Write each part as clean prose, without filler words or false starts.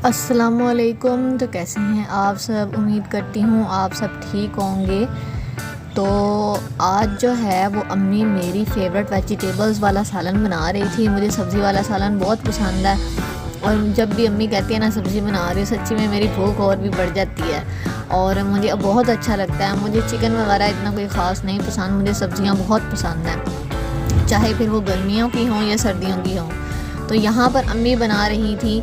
अस्सलामुअलैकुम। तो कैसे हैं आप सब? उम्मीद करती हूँ आप सब ठीक होंगे। तो आज जो है वो अम्मी मेरी फ़ेवरेट वेजिटेबल्स वाला सालन बना रही थी। मुझे सब्ज़ी वाला सालन बहुत पसंद है और जब भी अम्मी कहती है ना सब्ज़ी बना रही हो, सच्ची में मेरी भूख और भी बढ़ जाती है और मुझे बहुत अच्छा लगता है। मुझे चिकन वगैरह इतना कोई ख़ास नहीं पसंद, मुझे सब्ज़ियाँ बहुत पसंद हैं, चाहे फिर वो गर्मियों की हों या सर्दियों की हों। तो यहाँ पर अम्मी बना रही थी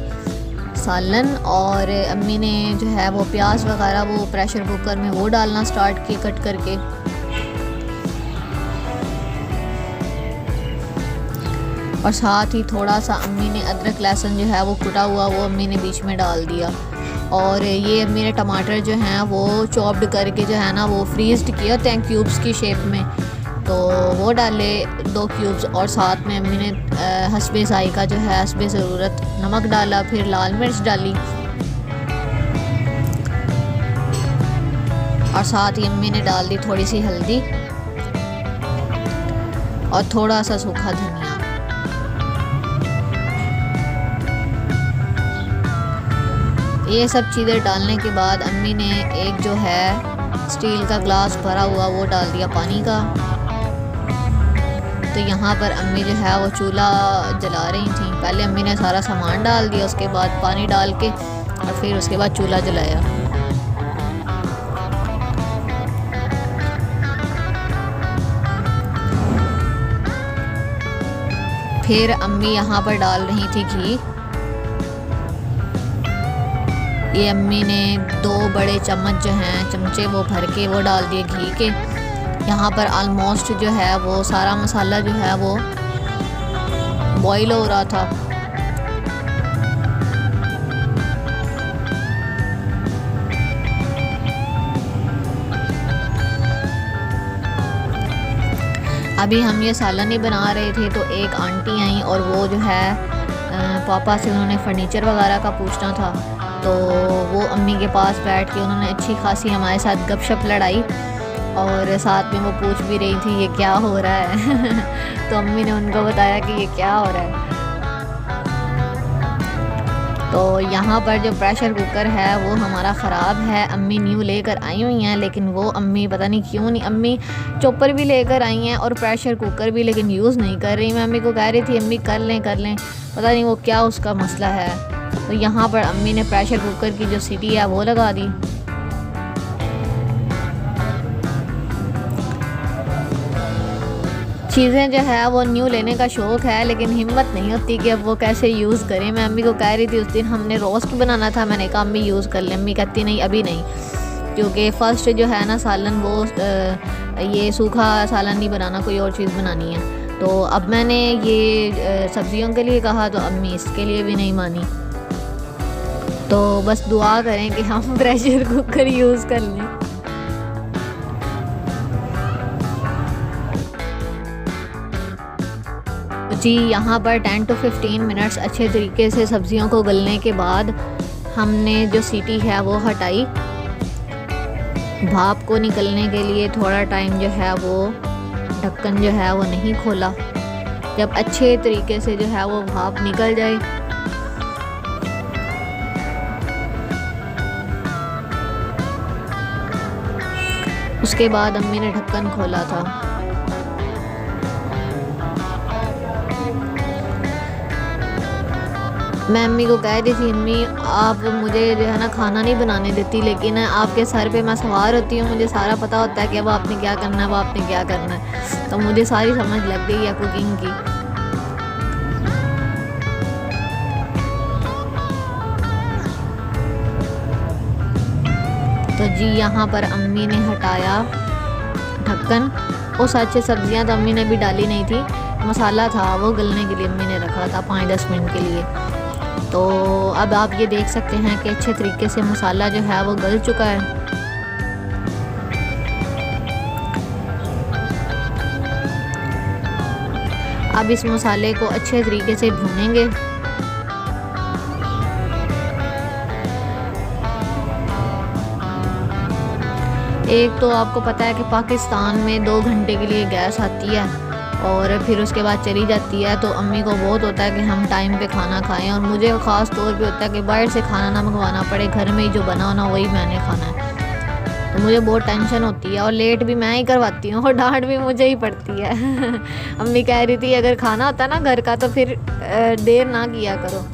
सालन और अम्मी ने जो है वो प्याज वगैरह वो प्रेशर कुकर में वो डालना स्टार्ट किए कट करके। और साथ ही थोड़ा सा अम्मी ने अदरक लहसुन जो है वो कुटा हुआ वो अम्मी ने बीच में डाल दिया। और ये अम्मी ने टमाटर जो हैं वो चॉप्ड करके जो है ना वो फ्रीज्ड किया होते हैं क्यूब्स की शेप में, तो वो डाले 2 क्यूब्स। और साथ में अम्मी ने हस्बे ज़ायक़ा जो है हस्बे ज़रूरत नमक डाला, फिर लाल मिर्च डाली और साथ ही अम्मी ने डाल दी थोड़ी सी हल्दी और थोड़ा सा सूखा धनिया। ये सब चीज़ें डालने के बाद अम्मी ने एक जो है स्टील का ग्लास भरा हुआ वो डाल दिया पानी का। तो यहाँ पर अम्मी जो है वो चूल्हा जला रही थी। पहले अम्मी ने सारा सामान डाल दिया, उसके बाद पानी डाल के और फिर उसके बाद चूल्हा जलाया। फिर अम्मी यहाँ पर डाल रही थी घी। ये अम्मी ने 2 बड़े चम्मच जो हैं चमचे वो भर के वो डाल दिए घी के। यहाँ पर आलमोस्ट जो है वो सारा मसाला जो है वो बॉईल हो रहा था। अभी हम ये सालन ही बना रहे थे तो एक आंटी आई और वो जो है पापा से उन्होंने फर्नीचर वगैरह का पूछना था, तो वो अम्मी के पास बैठ के उन्होंने अच्छी खासी हमारे साथ गपशप लड़ाई और साथ में वो पूछ भी रही थी ये क्या हो रहा है तो अम्मी ने उनको बताया कि ये क्या हो रहा है। तो यहाँ पर जो प्रेशर कुकर है वो हमारा ख़राब है। अम्मी न्यू लेकर आई हुई हैं, लेकिन वो अम्मी पता नहीं क्यों नहीं, अम्मी चॉपर भी लेकर आई हैं और प्रेशर कुकर भी, लेकिन यूज़ नहीं कर रही। मैं अम्मी को कह रही थी अम्मी कर लें, पता नहीं वो क्या उसका मसला है। तो यहाँ पर अम्मी ने प्रेशर कुकर की जो सीटी है वो लगा दी। चीज़ें जो है वो न्यू लेने का शौक़ है, लेकिन हिम्मत नहीं होती कि अब वो कैसे यूज़ करें। मैं अम्मी को कह रही थी उस दिन हमने रोस्ट बनाना था, मैंने कहा अम्मी यूज़ कर लें। अम्मी कहती नहीं अभी नहीं, क्योंकि फ़र्स्ट जो है ना सालन वो ये सूखा सालन नहीं बनाना, कोई और चीज़ बनानी है। तो अब मैंने ये सब्जियों के लिए कहा तो अम्मी इसके लिए भी नहीं मानी। तो बस दुआ करें कि हम प्रेशर कुकर यूज़ कर लें। जी यहाँ पर 10 to 15 मिनट्स अच्छे तरीके से सब्जियों को गलने के बाद हमने जो सीटी है वो हटाई। भाप को निकलने के लिए थोड़ा टाइम जो है वो ढक्कन जो है वो नहीं खोला। जब अच्छे तरीके से जो है वो भाप निकल जाए उसके बाद अम्मी ने ढक्कन खोला था। मैं अम्मी को कह रही थी अम्मी आप मुझे जो है ना खाना नहीं बनाने देती, लेकिन आपके सर पे मैं सवार होती हूँ, मुझे सारा पता होता है कि अब आपने क्या करना है, अब आपने क्या करना है। तो मुझे सारी समझ लग गई है कुकिंग की। तो जी यहाँ पर अम्मी ने हटाया ढक्कन। उस अच्छे सब्जियाँ तो अम्मी ने भी डाली नहीं थी, मसाला था वो गलने के लिए अम्मी ने रखा था 5-10 मिनट के लिए। तो अब आप ये देख सकते हैं कि अच्छे तरीके से मसाला जो है वो गल चुका है। अब इस मसाले को अच्छे तरीके से भूनेंगे। एक तो आपको पता है कि पाकिस्तान में 2 घंटे के लिए गैस आती है और फिर उसके बाद चली जाती है। तो अम्मी को बहुत होता है कि हम टाइम पे खाना खाएं, और मुझे ख़ास तौर पे होता है कि बाहर से खाना ना मंगवाना पड़े, घर में ही जो बना होना वही मैंने खाना है। तो मुझे बहुत टेंशन होती है, और लेट भी मैं ही करवाती हूँ और डांट भी मुझे ही पड़ती है। अम्मी कह रही थी अगर खाना होता ना घर का तो फिर देर ना किया करो।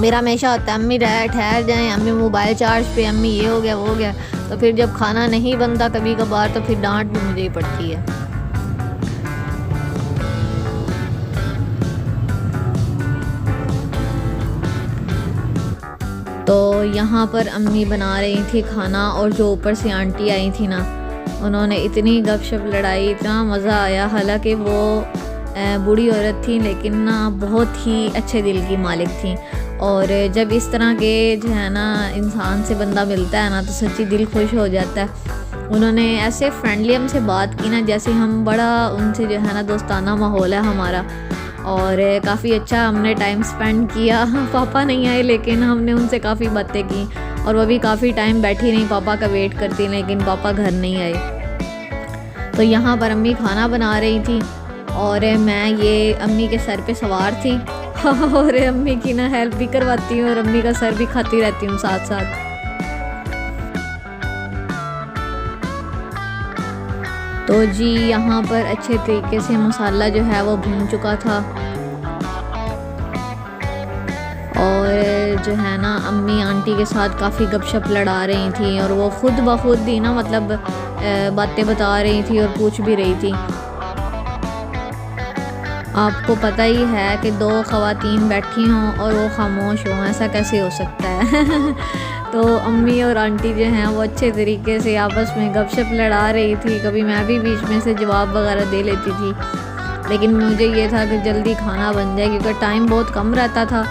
मेरा हमेशा होता है अम्मी ठहर जाएं, अम्मी मोबाइल चार्ज पे, अम्मी ये हो गया वो हो गया। तो फिर जब खाना नहीं बनता कभी कभार तो फिर डांट भी मुझे ही पड़ती है। तो यहाँ पर अम्मी बना रही थी खाना, और जो ऊपर से आंटी आई थी ना, उन्होंने इतनी गपशप लड़ाई, इतना मज़ा आया। हालांकि वो बूढ़ी औरत थी लेकिन ना बहुत ही अच्छे दिल की मालिक थी। और जब इस तरह के जो है ना इंसान से बंदा मिलता है ना तो सच्ची दिल खुश हो जाता है। उन्होंने ऐसे फ्रेंडली हमसे बात की ना जैसे हम बड़ा उनसे जो है ना दोस्ताना माहौल है हमारा, और काफ़ी अच्छा हमने टाइम स्पेंड किया। पापा नहीं आए लेकिन हमने उनसे काफ़ी बातें की, और वो भी काफ़ी टाइम बैठी रही पापा का वेट करती, लेकिन पापा घर नहीं आए। तो यहाँ पर अम्मी खाना बना रही थी और मैं ये अम्मी के सर पे सवार थी और अम्मी की ना हेल्प भी करवाती हूँ और अम्मी का सर भी खाती रहती हूँ साथ साथ। तो जी यहाँ पर अच्छे तरीके से मसाला जो है वो भून चुका था, और जो है ना अम्मी आंटी के साथ काफ़ी गपशप लड़ा रही थी, और वो खुद ब खुद ही ना मतलब बातें बता रही थी और पूछ भी रही थी। आपको पता ही है कि दो ख़वातीन बैठी हों और वो खामोश हों, ऐसा कैसे हो सकता है। तो अम्मी और आंटी जो हैं वो अच्छे तरीके से आपस में गपशप लड़ा रही थी। कभी मैं भी बीच में से जवाब वगैरह दे लेती थी, लेकिन मुझे ये था कि जल्दी खाना बन जाए क्योंकि टाइम बहुत कम रहता था।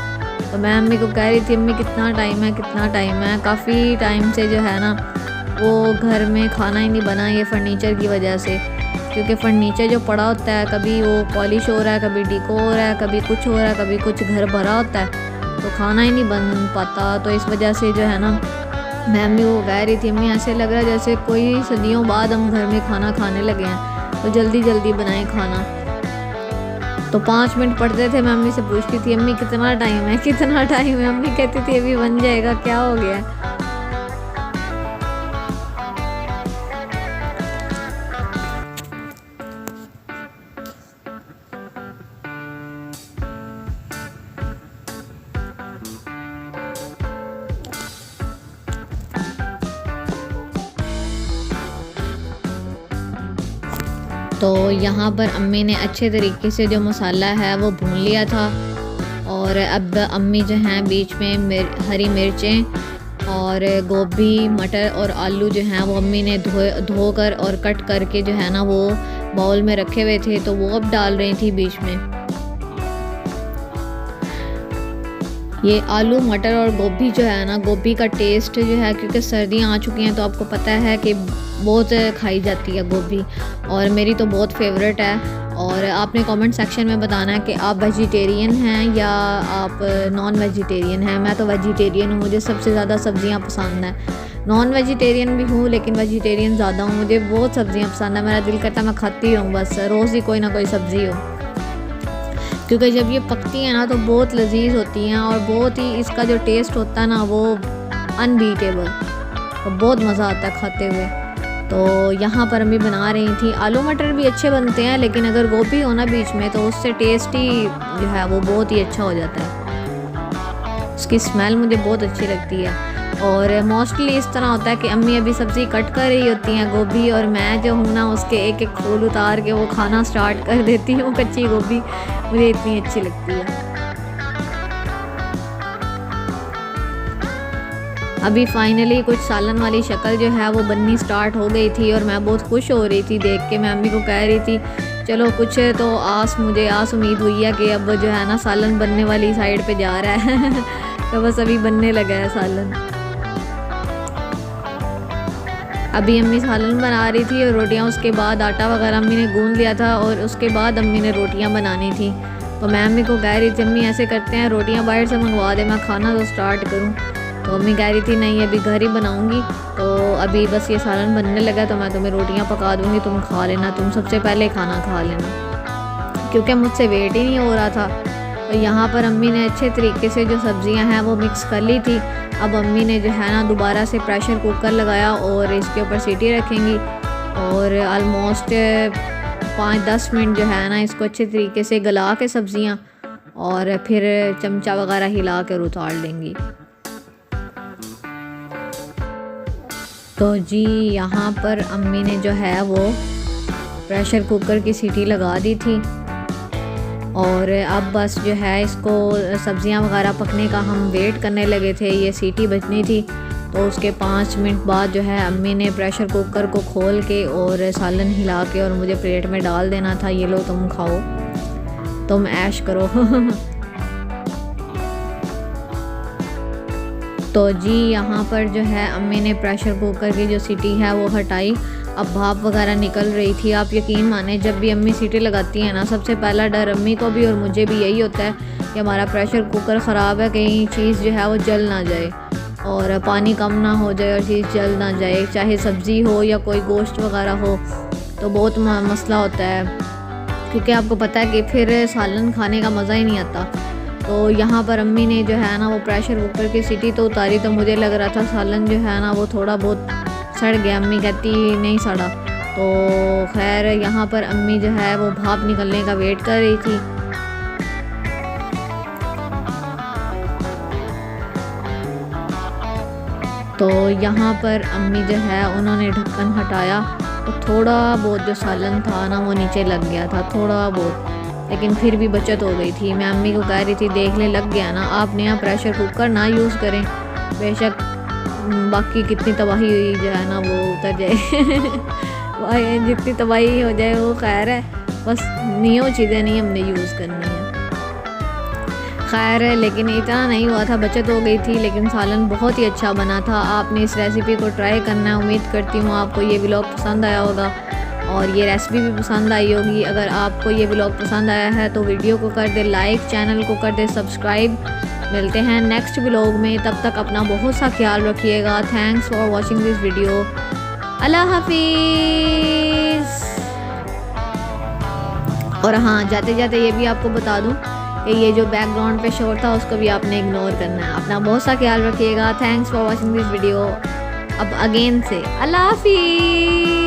तो मैं अम्मी को कह रही थी अम्मी कितना टाइम है कितना टाइम है। काफ़ी टाइम से जो है ना वो घर में खाना ही नहीं बना, ये फर्नीचर की वजह से, क्योंकि फर्नीचर जो पड़ा होता है कभी वो पॉलिश हो रहा है, कभी डिको हो रहा है, कभी कुछ हो रहा है, कभी कुछ, घर भरा होता है तो खाना ही नहीं बन पाता। तो इस वजह से जो है ना मैं अम्मी को कह रही थी अम्मी ऐसे लग रहा है जैसे कोई सदियों बाद हम घर में खाना खाने लगे हैं, तो जल्दी जल्दी बनाएं खाना। तो 5 मिनट पड़ते थे, मैं अम्मी से पूछती थी अम्मी कितना टाइम है कितना टाइम है। अम्मी कहती थी अभी बन जाएगा, क्या हो गया। तो यहाँ पर अम्मी ने अच्छे तरीके से जो मसाला है वो भून लिया था, और अब अम्मी जो हैं बीच में हरी मिर्चें और गोभी मटर और आलू जो हैं वो अम्मी ने धोकर और कट करके जो है ना वो बाउल में रखे हुए थे, तो वो अब डाल रही थी बीच में। ये आलू मटर और गोभी जो है ना, गोभी का टेस्ट जो है, क्योंकि सर्दियाँ आ चुकी हैं तो आपको पता है कि बहुत खाई जाती है गोभी, और मेरी तो बहुत फेवरेट है। और आपने कमेंट सेक्शन में बताना है कि आप वेजिटेरियन हैं या आप नॉन वेजिटेरियन हैं। मैं तो वेजिटेरियन हूँ, मुझे सबसे ज़्यादा सब्जियाँ पसंद हैं। नॉन वेजिटेरियन भी हूँ लेकिन वेजिटेरियन ज़्यादा हूँ, मुझे बहुत सब्जियाँ पसंद है। मेरा दिल करता है मैं खाती रहूँ, बस रोज़ ही कोई ना कोई सब्ज़ी हो, क्योंकि जब ये पकती हैं ना तो बहुत लजीज होती हैं, और बहुत ही इसका जो टेस्ट होता है ना वो अनबीटेबल, तो बहुत मज़ा आता है खाते हुए। तो यहाँ पर अम्मी बना रही थी, आलू मटर भी अच्छे बनते हैं लेकिन अगर गोभी हो ना बीच में तो उससे टेस्ट ही जो है वो बहुत ही अच्छा हो जाता है। उसकी स्मेल मुझे बहुत अच्छी लगती है। और मोस्टली इस तरह होता है कि अम्मी अभी सब्ज़ी कट कर रही होती हैं गोभी, और मैं जो हूँ ना उसके एक एक फूल उतार के वो खाना स्टार्ट कर देती हूँ। कच्ची गोभी मुझे इतनी अच्छी लगती है। अभी फाइनली कुछ सालन वाली शक्ल जो है वो बननी स्टार्ट हो गई थी, और मैं बहुत खुश हो रही थी देख के। मैं अम्मी को कह रही थी चलो कुछ तो मुझे उम्मीद हुई है कि अब जो है ना सालन बनने वाली साइड पे जा रहा है। तो बस अभी बनने लगा है सालन। अभी अम्मी सालन बना रही थी और रोटियां, उसके बाद आटा वगैरह अम्मी ने गूंद लिया था, और उसके बाद अम्मी ने रोटियां बनानी थी। तो मैं अम्मी को कह रही थी अम्मी ऐसे करते हैं रोटियां बाहर से मंगवा दे, मैं खाना तो स्टार्ट करूं। तो अम्मी कह रही थी नहीं अभी घर ही बनाऊंगी, तो अभी बस ये सालन बनने लगा तो मैं तुम्हें रोटियां पका दूंगी, तुम खा लेना, तुम सबसे पहले खाना खा लेना। क्योंकि मुझसे वेट ही नहीं हो रहा था। तो यहाँ पर अम्मी ने अच्छे तरीके से जो सब्ज़ियाँ हैं वो मिक्स कर ली थी। अब अम्मी ने जो है ना दोबारा से प्रेशर कुकर लगाया और इसके ऊपर सीटी रखेंगी और आलमोस्ट 5-10 मिनट जो है ना इसको अच्छे तरीके से गला के सब्ज़ियाँ और फिर चमचा वगैरह हिला कर उतार लेंगी। तो जी यहाँ पर अम्मी ने जो है वो प्रेशर कुकर की सीटी लगा दी थी और अब बस जो है इसको सब्ज़ियाँ वगैरह पकने का हम वेट करने लगे थे। ये सीटी बजनी थी तो उसके 5 मिनट बाद जो है अम्मी ने प्रेशर कुकर को खोल के और सालन हिला के और मुझे प्लेट में डाल देना था। ये लो तुम खाओ, तुम ऐश करो। तो जी यहाँ पर जो है अम्मी ने प्रेशर कुकर की जो सीटी है वो हटाई। अब भाप वगैरह निकल रही थी। आप यकीन माने जब भी अम्मी सीटी लगाती है ना सबसे पहला डर अम्मी को भी और मुझे भी यही होता है कि हमारा प्रेशर कुकर ख़राब है, कहीं चीज़ जो है वो जल ना जाए और पानी कम ना हो जाए और चीज़ जल ना जाए, चाहे सब्ज़ी हो या कोई गोश्त वगैरह हो तो बहुत मसला होता है, क्योंकि आपको पता है कि फिर सालन खाने का मज़ा ही नहीं आता। तो यहाँ पर अम्मी ने जो है ना वो प्रेशर कुकर की सीटी तो उतारी तो मुझे लग रहा था सालन जो है ना वो थोड़ा बहुत सड़ गया। अम्मी कहती नहीं सड़ा। तो खैर यहाँ पर अम्मी जो है वो भाप निकलने का वेट कर रही थी। तो यहाँ पर अम्मी जो है उन्होंने ढक्कन हटाया तो थोड़ा बहुत जो सालन था ना वो नीचे लग गया था, थोड़ा बहुत, लेकिन फिर भी बचत हो गई थी। मैं अम्मी को कह रही थी देख ले लग गया ना, आप नया प्रेशर कुकर ना यूज़ करें, बेशक बाकी कितनी तबाही हुई जो है ना वो उतर जाए। जितनी तबाही हो जाए वो खैर है, बस न्यू चीज़ें नहीं हमने यूज़ करनी है। खैर लेकिन इतना नहीं हुआ था, बचत हो गई थी, लेकिन सालन बहुत ही अच्छा बना था। आपने इस रेसिपी को ट्राई करना है। उम्मीद करती हूँ आपको ये व्लॉग पसंद आया होगा और ये रेसिपी भी पसंद आई होगी। अगर आपको ये व्लॉग पसंद आया है तो वीडियो को कर दे लाइक, चैनल को कर दे सब्सक्राइब। मिलते हैं नेक्स्ट व्लॉग में, तब तक अपना बहुत सा ख्याल रखिएगा। Thanks for watching this video. अल्लाह हाफिज़। और हाँ, जाते जाते ये भी आपको बता दूं कि ये जो बैकग्राउंड पे शोर था उसको भी आपने इग्नोर करना है। अपना बहुत सा ख्याल रखिएगा। Thanks for watching this video. अब अगेन से अल्लाह हाफिज़।